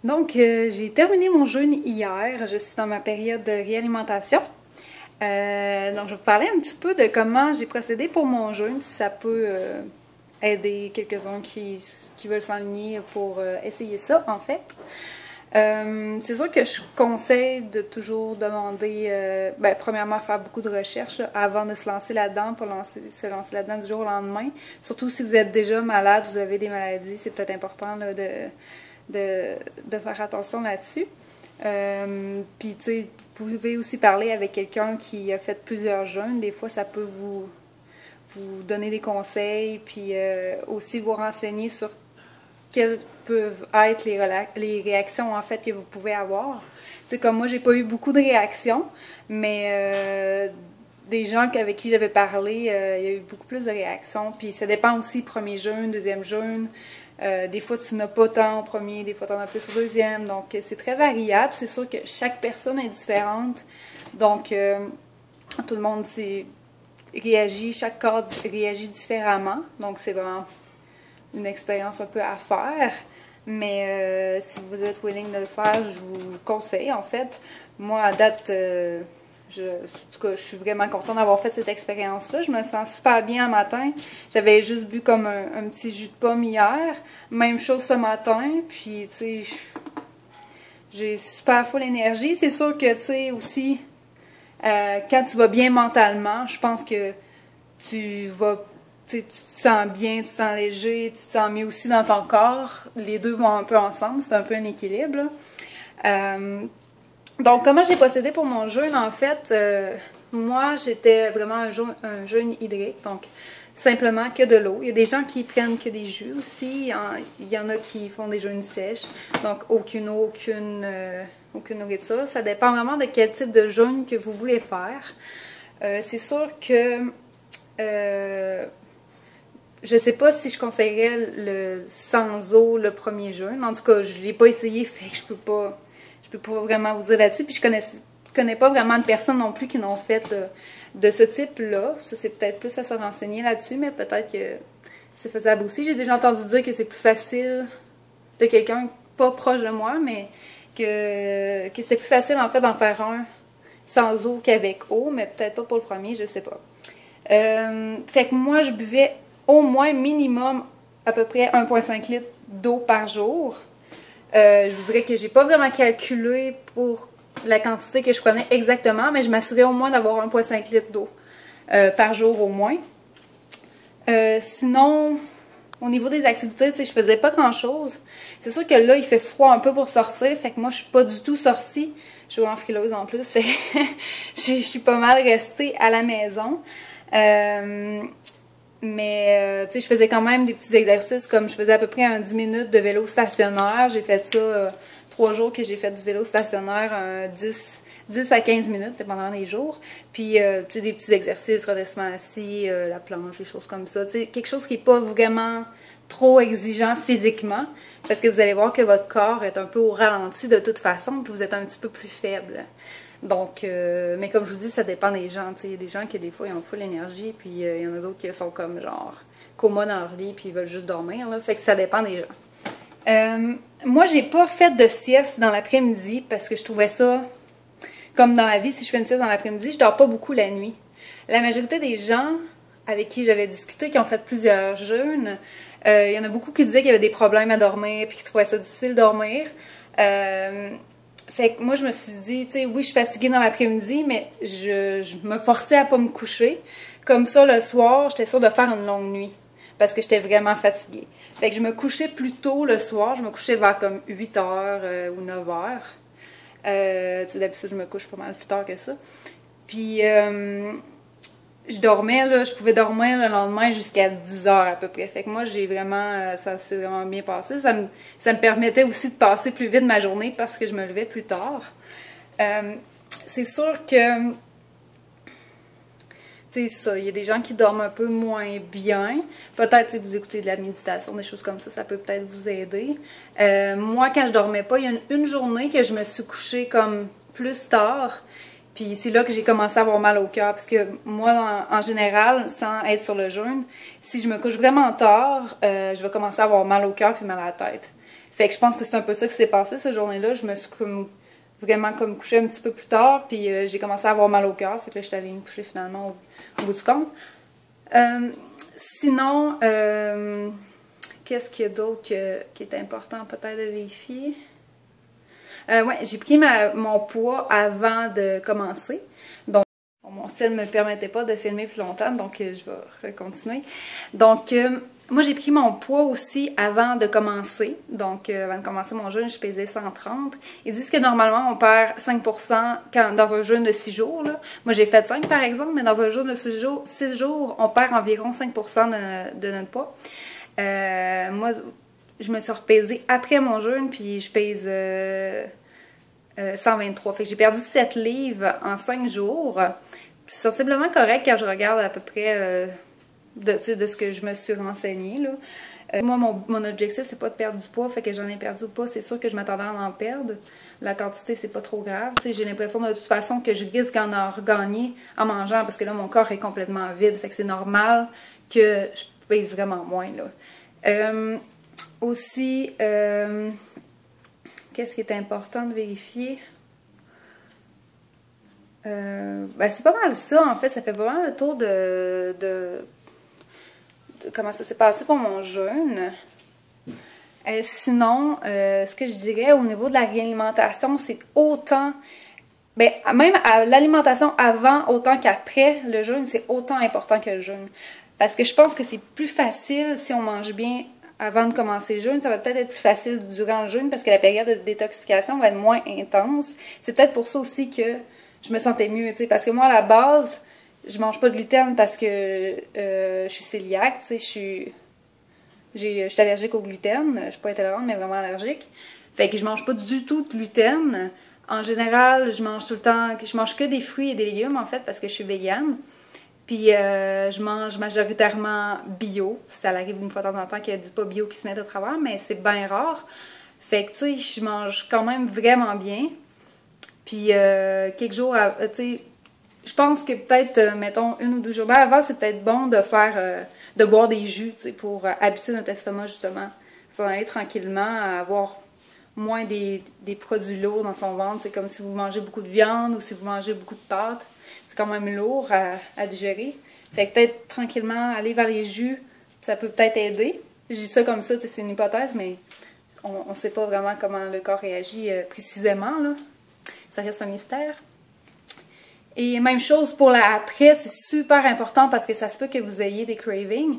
Donc, j'ai terminé mon jeûne hier. Je suis dans ma période de réalimentation. Donc, je vais vous parler un petit peu de comment j'ai procédé pour mon jeûne, si ça peut aider quelques-uns qui veulent s'enligner pour essayer ça, en fait. C'est sûr que je conseille de toujours demander, premièrement, faire beaucoup de recherches là, avant de se lancer là-dedans, pour se lancer là-dedans du jour au lendemain. Surtout si vous êtes déjà malade, vous avez des maladies, c'est peut-être important là, de faire attention là-dessus. Puis, tu sais, vous pouvez aussi parler avec quelqu'un qui a fait plusieurs jeûnes. Des fois, ça peut vous donner des conseils, puis aussi vous renseigner sur quelles peuvent être les réactions en fait que vous pouvez avoir. Tu sais, comme moi, j'ai pas eu beaucoup de réactions, mais des gens avec qui j'avais parlé, il y a eu beaucoup plus de réactions. Puis ça dépend aussi, premier jeûne, deuxième jeûne. Des fois, tu n'as pas tant au premier, des fois, tu en as plus au deuxième. Donc, c'est très variable. C'est sûr que chaque personne est différente. Donc, tout le monde réagit, chaque corps réagit différemment. Donc, c'est vraiment une expérience un peu à faire. Mais si vous êtes willing de le faire, je vous conseille, en fait. Moi, à date, en tout cas, je suis vraiment contente d'avoir fait cette expérience-là. Je me sens super bien un matin. J'avais juste bu comme un petit jus de pomme hier. Même chose ce matin. Puis, tu sais, j'ai super full énergie. C'est sûr que, tu sais, aussi, quand tu vas bien mentalement, je pense que tu te sens bien, tu te sens léger, tu te sens mieux aussi dans ton corps. Les deux vont un peu ensemble. C'est un peu un équilibre, là. Donc, comment j'ai procédé pour mon jeûne, en fait, moi, j'étais vraiment un jeûne hydrique, donc simplement que de l'eau. Il y a des gens qui prennent que des jus aussi, il y en a qui font des jeûnes sèches, donc aucune eau, aucune nourriture. Ça dépend vraiment de quel type de jeûne que vous voulez faire. C'est sûr que je sais pas si je conseillerais le sans eau le premier jeûne. En tout cas, je l'ai pas essayé, fait que je peux pas vraiment vous dire là-dessus. Puis je connais pas vraiment de personnes non plus qui n'ont fait de ce type-là. Ça, c'est peut-être plus à se renseigner là-dessus, mais peut-être que c'est faisable aussi. J'ai déjà entendu dire que c'est plus facile de quelqu'un pas proche de moi, mais que c'est plus facile en fait d'en faire un sans eau qu'avec eau, mais peut-être pas pour le premier, je sais pas. Fait que moi, je buvais au moins minimum à peu près 1,5 litre d'eau par jour. Je vous dirais que j'ai pas vraiment calculé pour la quantité que je prenais exactement, mais je m'assurais au moins d'avoir 1,5 litre d'eau par jour au moins. Sinon, au niveau des activités, tu sais, je faisais pas grand-chose. C'est sûr que là, il fait froid un peu pour sortir, fait que moi, je suis pas du tout sortie. Je suis en frileuse en plus, fait que je suis pas mal restée à la maison. Mais, tu sais, je faisais quand même des petits exercices, comme je faisais à peu près 10 minutes de vélo stationnaire. J'ai fait ça 3 jours que j'ai fait du vélo stationnaire, 10 à 15 minutes, dépendamment des jours. Puis, tu sais, des petits exercices, redressement assis, la planche, des choses comme ça. Tu sais, quelque chose qui n'est pas vraiment trop exigeant physiquement, parce que vous allez voir que votre corps est un peu au ralenti de toute façon, puis vous êtes un petit peu plus faible. Donc, mais comme je vous dis, ça dépend des gens. Il y a des gens qui, des fois, ils ont full énergie, puis il y en a d'autres qui sont comme genre coma dans leur lit, puis ils veulent juste dormir. Là. Fait que ça dépend des gens. Moi, j'ai pas fait de sieste dans l'après-midi parce que je trouvais ça, comme dans la vie, si je fais une sieste dans l'après-midi, je dors pas beaucoup la nuit. La majorité des gens avec qui j'avais discuté, qui ont fait plusieurs jeûnes, il y en a beaucoup qui disaient qu'il y avait des problèmes à dormir, puis qui trouvaient ça difficile de dormir. Fait que moi, je me suis dit, tu sais, oui, je suis fatiguée dans l'après-midi, mais je me forçais à pas me coucher. Comme ça, le soir, j'étais sûre de faire une longue nuit, parce que j'étais vraiment fatiguée. Fait que je me couchais plus tôt le soir, je me couchais vers comme 8 heures ou 9 heures. Tu sais, d'habitude, je me couche pas mal plus tard que ça. Puis, je dormais, là, je pouvais dormir le lendemain jusqu'à 10 heures à peu près. Fait que moi, ça s'est vraiment bien passé. Ça me permettait aussi de passer plus vite ma journée parce que je me levais plus tard. C'est sûr que, tu sais, ça, il y a des gens qui dorment un peu moins bien. Peut-être, si vous écoutez de la méditation, des choses comme ça peut peut-être vous aider. Moi, quand je dormais pas, il y a une journée que je me suis couchée comme plus tard. Puis c'est là que j'ai commencé à avoir mal au cœur, parce que moi, en général, sans être sur le jeûne, si je me couche vraiment tard, je vais commencer à avoir mal au cœur puis mal à la tête. Fait que je pense que c'est un peu ça qui s'est passé cette journée-là. Je me suis vraiment couchée un petit peu plus tard, puis j'ai commencé à avoir mal au cœur. Fait que là, j'étais allée me coucher finalement au bout du compte. Sinon, qu'est-ce qu'il y a d'autre qui est important peut-être de vérifier? Ouais, j'ai pris mon poids avant de commencer. Donc, mon style ne me permettait pas de filmer plus longtemps, donc je vais continuer. Donc, moi, j'ai pris mon poids aussi avant de commencer. Donc, avant de commencer mon jeûne, je pesais 130. Ils disent que normalement, on perd 5% dans un jeûne de 6 jours. Là. Moi, j'ai fait 5 par exemple, mais dans un jeûne de 6 jours, on perd environ 5% de notre poids. Moi, je me suis repesée après mon jeûne, puis je pèse 123. Fait que j'ai perdu 7 livres en 5 jours. C'est sensiblement correct quand je regarde à peu près de ce que je me suis renseignée. Là. Moi, mon objectif, c'est pas de perdre du poids, fait que j'en ai perdu pas. C'est sûr que je m'attendais à en perdre. La quantité, c'est pas trop grave. J'ai l'impression de toute façon que je risque d'en regagner en mangeant parce que là, mon corps est complètement vide. Fait que c'est normal que je pèse vraiment moins. Là. Aussi, qu'est-ce qui est important de vérifier? Ben c'est pas mal ça, en fait. Ça fait pas mal le tour de comment ça s'est passé pour mon jeûne. Sinon, ce que je dirais au niveau de la réalimentation, c'est autant... Ben, même l'alimentation avant autant qu'après le jeûne, c'est autant important que le jeûne. Parce que je pense que c'est plus facile si on mange bien avant de commencer le jeûne. Ça va peut-être être plus facile durant le jeûne parce que la période de détoxification va être moins intense. C'est peut-être pour ça aussi que je me sentais mieux, tu sais. Parce que moi, à la base, je mange pas de gluten parce que je suis cœliaque, tu sais. Je suis allergique au gluten. Je suis pas intolérante, mais vraiment allergique. Fait que je mange pas du tout de gluten. En général, je mange que des fruits et des légumes, en fait, parce que je suis végane. Puis je mange majoritairement bio. Ça arrive une fois de temps en temps qu'il y a du pas bio qui se met au travers, mais c'est bien rare. Fait que, tu sais, je mange quand même vraiment bien. Puis quelques jours, tu sais, je pense que peut-être, mettons, 1 ou 2 journées avant, c'est peut-être bon de boire des jus, tu sais, pour habituer notre estomac, justement. S'en aller tranquillement, à avoir moins des produits lourds dans son ventre. C'est comme si vous mangez beaucoup de viande ou si vous mangez beaucoup de pâtes. C'est quand même lourd à digérer. Fait que peut-être tranquillement aller vers les jus, ça peut peut-être aider. Je dis ça comme ça, c'est une hypothèse, mais on ne sait pas vraiment comment le corps réagit précisément, là. Ça reste un mystère. Et même chose pour l'après, c'est super important parce que ça se peut que vous ayez des cravings,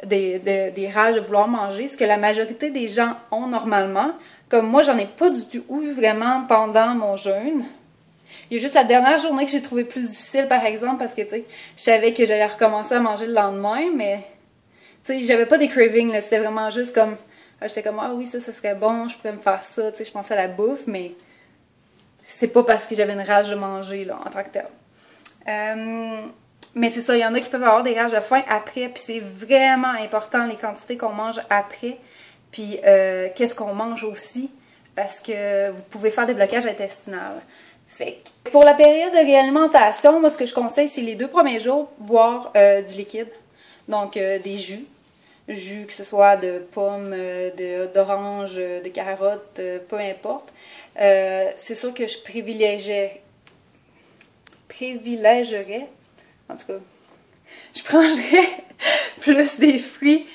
des rages de vouloir manger, ce que la majorité des gens ont normalement. Comme moi, j'en ai pas du tout eu vraiment pendant mon jeûne. Il y a juste la dernière journée que j'ai trouvé plus difficile, par exemple, parce que, tu sais, je savais que j'allais recommencer à manger le lendemain, mais, tu sais, j'avais pas des cravings, là. C'était vraiment juste comme, j'étais comme, ah oui, ça serait bon, je pourrais me faire ça, tu sais, je pensais à la bouffe, mais c'est pas parce que j'avais une rage de manger, là, en tant que tel. Mais c'est ça, il y en a qui peuvent avoir des rages de faim après, puis c'est vraiment important les quantités qu'on mange après, puis qu'est-ce qu'on mange aussi, parce que vous pouvez faire des blocages intestinaux. Fait que pour la période de réalimentation, moi ce que je conseille, c'est les 2 premiers jours, boire du liquide, donc des jus, que ce soit de pommes, d'oranges, de carottes, peu importe. C'est sûr que je privilégierais, en tout cas, je prendrais plus des fruits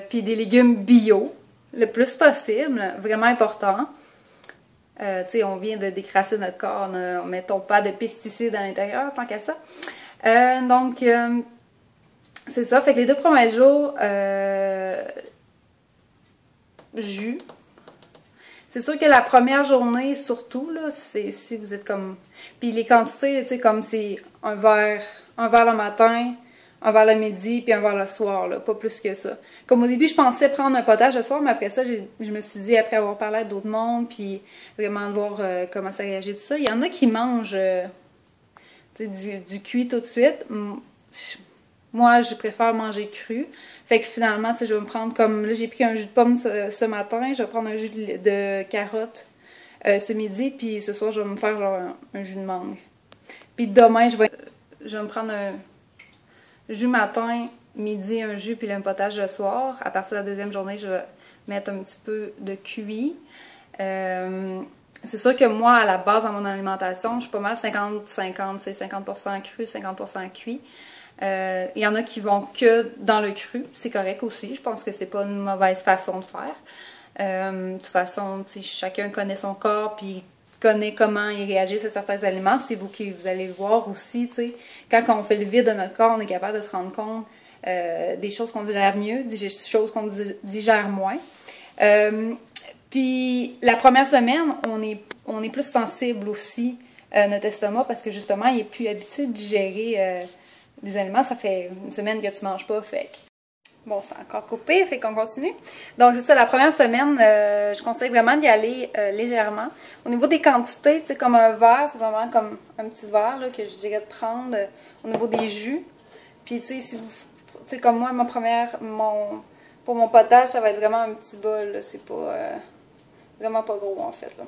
puis des légumes bio, le plus possible, vraiment important. Tu sais, on vient de décrasser notre corps, ne mettons pas de pesticides à l'intérieur, tant qu'à ça. Donc, c'est ça. Fait que les 2 premiers jours, jus. C'est sûr que la première journée, surtout, là, c'est si vous êtes comme... Puis les quantités, tu sais, comme c'est un verre le matin, un verre le midi, puis un verre le soir, là, pas plus que ça. Comme au début, je pensais prendre un potage le soir, mais après ça, je me suis dit, après avoir parlé à d'autres mondes, puis vraiment voir comment ça réagit, tout ça. Il y en a qui mangent tu sais, du cuit tout de suite. Moi, je préfère manger cru. Fait que finalement, tu sais, je vais me prendre comme... Là, j'ai pris un jus de pomme ce matin. Je vais prendre un jus de carotte ce midi. Puis ce soir, je vais me faire genre un jus de mangue. Puis demain, je vais me prendre un jus matin, midi, un jus, puis un potage le soir. À partir de la 2e journée, je vais mettre un petit peu de cuit. C'est sûr que moi, à la base, dans mon alimentation, je suis pas mal 50-50, c'est 50% cru, 50% cuit. Il y en a qui vont que dans le cru, c'est correct aussi. Je pense que c'est pas une mauvaise façon de faire. De toute façon, chacun connaît son corps, puis connaît comment il réagit à certains aliments. C'est vous qui vous allez le voir aussi. T'sais. Quand on fait le vide de notre corps, on est capable de se rendre compte des choses qu'on digère mieux, des choses qu'on digère moins. Puis la première semaine, on est plus sensible aussi notre estomac parce que justement, il est plus habitué de digérer des aliments. Ça fait une semaine que tu manges pas, fait que... Bon, c'est encore coupé, fait qu'on continue. Donc c'est ça, la première semaine, je conseille vraiment d'y aller légèrement. Au niveau des quantités, tu sais, comme un verre, c'est vraiment comme un petit verre là, que je dirais de prendre au niveau des jus. Puis tu sais, si vous... Tu sais, comme moi, pour mon potage, ça va être vraiment un petit bol, là. C'est pas... vraiment pas gros, en fait, là.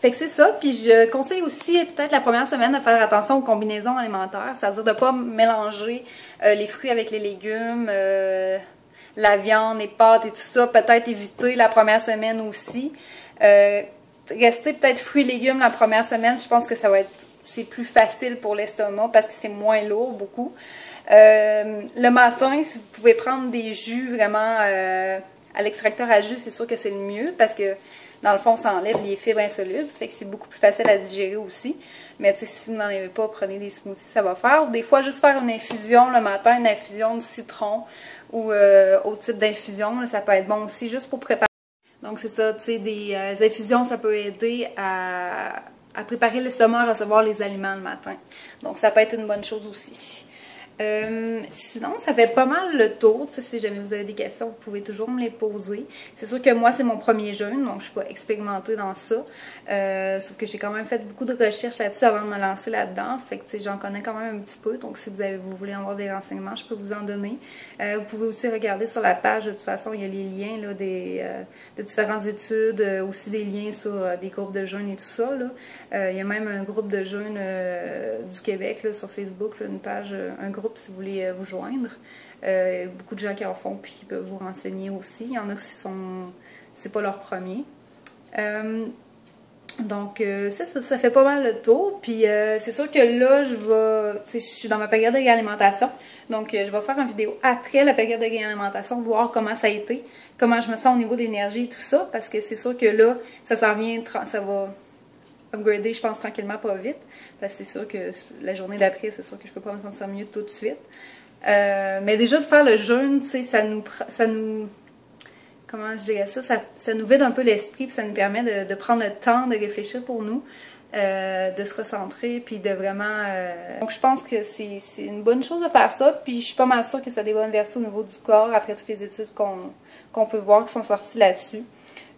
Fait que c'est ça. Puis je conseille aussi, peut-être la première semaine, de faire attention aux combinaisons alimentaires. C'est-à-dire de ne pas mélanger les fruits avec les légumes, la viande, les pâtes et tout ça. Peut-être éviter la première semaine aussi. Rester peut-être fruits et légumes la première semaine, je pense que c'est plus facile pour l'estomac parce que c'est moins lourd, beaucoup. Le matin, si vous pouvez prendre des jus vraiment à l'extracteur à jus, c'est sûr que c'est le mieux parce que dans le fond, ça enlève les fibres insolubles, fait que c'est beaucoup plus facile à digérer aussi. Mais si vous n'en avez pas, prenez des smoothies, ça va faire. Ou des fois, juste faire une infusion le matin, une infusion de citron ou autre type d'infusion, ça peut être bon aussi, juste pour préparer. Donc c'est ça, tu sais, des infusions, ça peut aider à préparer l'estomac à recevoir les aliments le matin. Donc ça peut être une bonne chose aussi. Sinon, ça fait pas mal le tour. Tu sais, si jamais vous avez des questions, vous pouvez toujours me les poser. C'est sûr que moi, c'est mon premier jeûne, donc je suis pas expérimentée dans ça. Sauf que j'ai quand même fait beaucoup de recherches là-dessus avant de me lancer là-dedans. Fait que, tu sais, j'en connais quand même un petit peu. Donc, si vous voulez avoir des renseignements, je peux vous en donner. Vous pouvez aussi regarder sur la page. De toute façon, il y a les liens là, de différentes études, aussi des liens sur des groupes de jeûne et tout ça. Là. Il y a même un groupe de jeûne du Québec là, sur Facebook, là, une page, un groupe si vous voulez vous joindre. Beaucoup de gens qui en font puis qui peuvent vous renseigner aussi. Il y en a qui c'est pas leur premier. Donc, c'est ça, ça fait pas mal le tour. Puis, c'est sûr que là, je suis dans ma période de réalimentation. Donc, je vais faire une vidéo après la période de réalimentation, voir comment ça a été, comment je me sens au niveau de l'énergie et tout ça. Parce que c'est sûr que là, ça va upgrader, je pense, tranquillement, pas vite. Parce que c'est sûr que la journée d'après, c'est sûr que je peux pas me sentir mieux tout de suite. Mais déjà, de faire le jeûne, tu sais, ça nous comment je dirais ça, ça nous vide un peu l'esprit, puis ça nous permet de prendre le temps de réfléchir pour nous, de se recentrer, puis de vraiment... Donc je pense que c'est une bonne chose de faire ça, puis je suis pas mal sûre que ça a des bonnes vertus au niveau du corps, après toutes les études qu'on peut voir qui sont sorties là-dessus.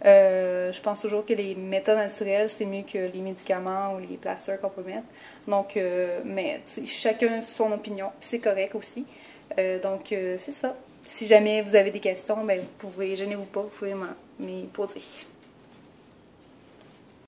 Je pense toujours que les méthodes naturelles, c'est mieux que les médicaments ou les plasters qu'on peut mettre. Donc, mais chacun son opinion, puis c'est correct aussi. Donc, c'est ça. Si jamais vous avez des questions, ben, gênez-vous pas, vous pouvez m'y poser.